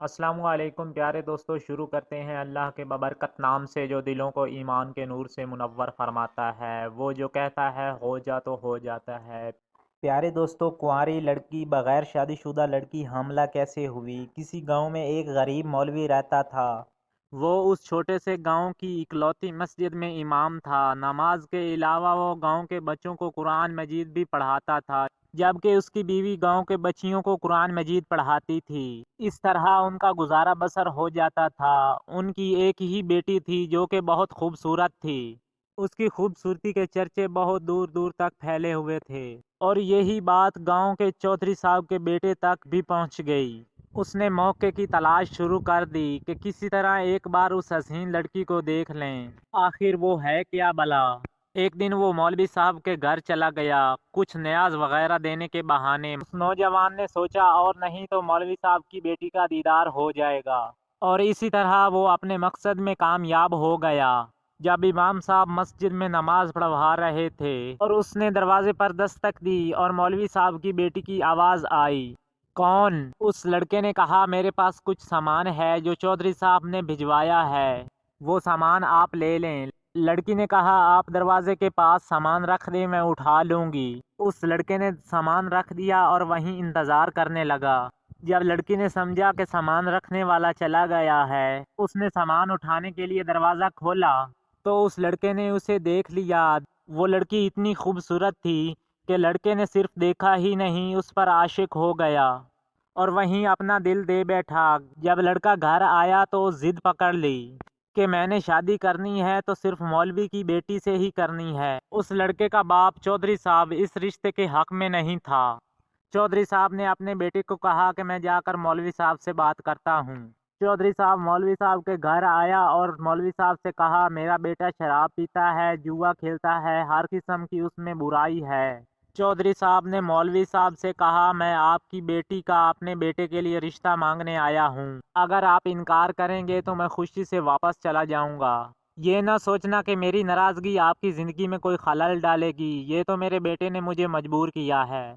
السلام علیکم پیارے دوستو، شروع کرتے ہیں اللہ کے ببرکت نام سے جو دلوں کو ایمان کے نور سے منور فرماتا ہے۔ وہ جو کہتا ہے ہو جا تو ہو جاتا ہے۔ پیارے دوستو، کنواری لڑکی بغیر شادی شدہ لڑکی حاملہ کیسے ہوئی؟ کسی گاؤں میں ایک غریب مولوی رہتا تھا۔ وہ اس چھوٹے سے گاؤں کی اکلوتی مسجد میں امام تھا۔ نماز کے علاوہ وہ گاؤں کے بچوں کو قرآن مجید بھی پڑھاتا تھا، جبکہ اس کی بیوی گاؤں کے بچیوں کو قرآن مجید پڑھاتی تھی۔ اس طرح ان کا گزارا بسر ہو جاتا تھا۔ ان کی ایک ہی بیٹی تھی جو کہ بہت خوبصورت تھی۔ اس کی خوبصورتی کے چرچے بہت دور دور تک پھیلے ہوئے تھے، اور یہی بات گاؤں کے چودھری صاحب کے بیٹے تک بھی پہنچ گئی۔ اس نے موقع کی تلاش شروع کر دی کہ کسی طرح ایک بار اس حسین لڑکی کو دیکھ لیں، آخر وہ ہے کیا بلا۔ ایک دن وہ مولوی صاحب کے گھر چلا گیا، کچھ نیاز وغیرہ دینے کے بہانے۔ اس نوجوان نے سوچا اور نہیں تو مولوی صاحب کی بیٹی کا دیدار ہو جائے گا، اور اسی طرح وہ اپنے مقصد میں کامیاب ہو گیا۔ جب امام صاحب مسجد میں نماز پڑھوا رہے تھے اور اس نے دروازے پر دستک دی اور مولوی صاحب کی بیٹی کی آواز آئی، کون؟ اس لڑکے نے کہا، میرے پاس کچھ سامان ہے جو چودھری صاحب نے بھجوایا ہے، وہ سامان آپ لے لیں۔ لڑکی نے کہا، آپ دروازے کے پاس سامان رکھ دیں، میں اٹھا لوں گی۔ اس لڑکے نے سامان رکھ دیا اور وہیں انتظار کرنے لگا۔ جب لڑکی نے سمجھا کہ سامان رکھنے والا چلا گیا ہے، اس نے سامان اٹھانے کے لیے دروازہ کھولا تو اس لڑکے نے اسے دیکھ لیا۔ وہ لڑکی اتنی خوبصورت تھی کہ لڑکے نے صرف دیکھا ہی نہیں، اس پر عاشق ہو گیا اور وہیں اپنا دل دے بیٹھا۔ جب لڑکا گھر آیا تو ضد پکڑ لی کہ میں نے شادی کرنی ہے تو صرف مولوی کی بیٹی سے ہی کرنی ہے۔ اس لڑکے کا باپ چودھری صاحب اس رشتے کے حق میں نہیں تھا۔ چودھری صاحب نے اپنے بیٹے کو کہا کہ میں جا کر مولوی صاحب سے بات کرتا ہوں۔ چودھری صاحب مولوی صاحب کے گھر آیا اور مولوی صاحب سے کہا، میرا بیٹا شراب پیتا ہے، جوا کھیلتا ہے، ہر قسم کی اس میں برائی ہے۔ چودھری صاحب نے مولوی صاحب سے کہا، میں آپ کی بیٹی کا اپنے بیٹے کے لیے رشتہ مانگنے آیا ہوں، اگر آپ انکار کریں گے تو میں خوشی سے واپس چلا جاؤں گا۔ یہ نہ سوچنا کہ میری ناراضگی آپ کی زندگی میں کوئی خلل ڈالے گی، یہ تو میرے بیٹے نے مجھے مجبور کیا ہے۔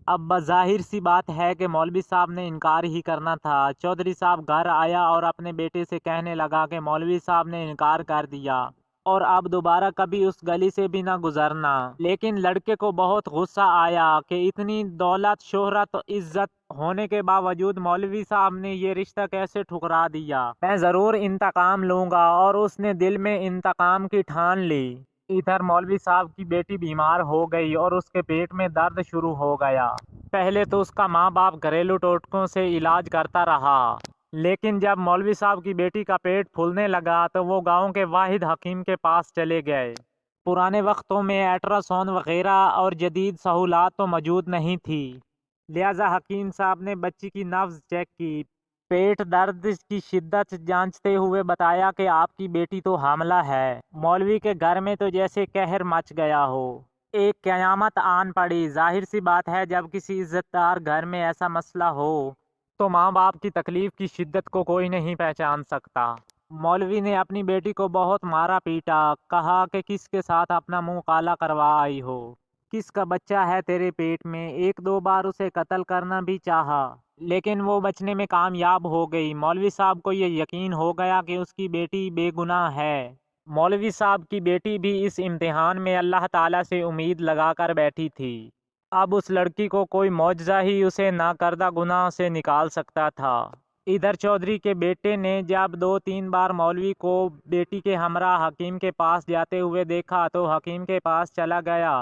اب بظاہر سی بات ہے کہ مولوی صاحب نے انکار ہی کرنا تھا۔ چودھری صاحب گھر آیا اور اپنے بیٹے سے کہنے لگا کہ مولوی صاحب نے انکار کر دیا اور اب دوبارہ کبھی اس گلی سے بھی نہ گزرنا۔ لیکن لڑکے کو بہت غصہ آیا کہ اتنی دولت، شہرت، عزت ہونے کے باوجود مولوی صاحب نے یہ رشتہ کیسے ٹھکرا دیا۔ میں ضرور انتقام لوں گا، اور اس نے دل میں انتقام کی ٹھان لی۔ ادھر مولوی صاحب کی بیٹی بیمار ہو گئی اور اس کے پیٹ میں درد شروع ہو گیا۔ پہلے تو اس کا ماں باپ گھریلو ٹوٹکوں سے علاج کرتا رہا، لیکن جب مولوی صاحب کی بیٹی کا پیٹ پھولنے لگا تو وہ گاؤں کے واحد حکیم کے پاس چلے گئے۔ پرانے وقتوں میں الٹرا ساؤنڈ وغیرہ اور جدید سہولات تو موجود نہیں تھی، لہذا حکیم صاحب نے بچی کی نبض چیک کی، پیٹ درد کی شدت جانچتے ہوئے بتایا کہ آپ کی بیٹی تو حاملہ ہے۔ مولوی کے گھر میں تو جیسے قہر مچ گیا ہو، ایک قیامت آن پڑی۔ ظاہر سی بات ہے، جب کسی عزت دار گھر میں ایسا مسئلہ ہو تو ماں باپ کی تکلیف کی شدت کو کوئی نہیں پہچان سکتا۔ مولوی نے اپنی بیٹی کو بہت مارا پیٹا، کہا کہ کس کے ساتھ اپنا منہ کالا کروا آئی ہو، کس کا بچہ ہے تیرے پیٹ میں۔ ایک دو بار اسے قتل کرنا بھی چاہا، لیکن وہ بچنے میں کامیاب ہو گئی۔ مولوی صاحب کو یہ یقین ہو گیا کہ اس کی بیٹی بے گناہ ہے۔ مولوی صاحب کی بیٹی بھی اس امتحان میں اللہ تعالیٰ سے امید لگا کر بیٹھی تھی۔ اب اس لڑکی کو کوئی معجزہ ہی اسے ناکردہ گناہ سے نکال سکتا تھا۔ ادھر چودھری کے بیٹے نے جب 2-3 بار مولوی کو بیٹی کے ہمراہ حکیم کے پاس جاتے ہوئے دیکھا تو حکیم کے پاس چلا گیا۔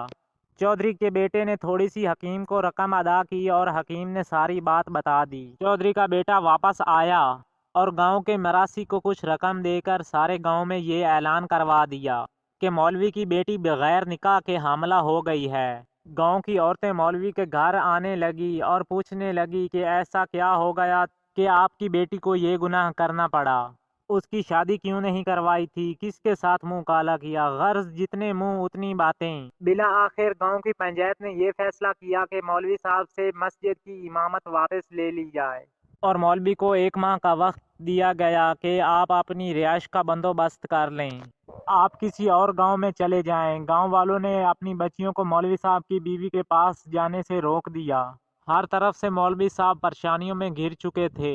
چودھری کے بیٹے نے تھوڑی سی حکیم کو رقم ادا کی اور حکیم نے ساری بات بتا دی۔ چودھری کا بیٹا واپس آیا اور گاؤں کے مراسی کو کچھ رقم دے کر سارے گاؤں میں یہ اعلان کروا دیا کہ مولوی کی بیٹی بغیر نکاح کے حاملہ ہو گئی ہے۔ گاؤں کی عورتیں مولوی کے گھر آنے لگی اور پوچھنے لگی کہ ایسا کیا ہو گیا کہ آپ کی بیٹی کو یہ گناہ کرنا پڑا، اس کی شادی کیوں نہیں کروائی تھی، کس کے ساتھ منہ کالا کیا۔ غرض جتنے منہ اتنی باتیں۔ بالآخر گاؤں کی پنچایت نے یہ فیصلہ کیا کہ مولوی صاحب سے مسجد کی امامت واپس لے لی جائے اور مولوی کو 1 ماہ کا وقت دیا گیا کہ آپ اپنی رہائش کا بندوبست کر لیں، آپ کسی اور گاؤں میں چلے جائیں۔ گاؤں والوں نے اپنی بچیوں کو مولوی صاحب کی بیوی کے پاس جانے سے روک دیا۔ ہر طرف سے مولوی صاحب پریشانیوں میں گھر چکے تھے۔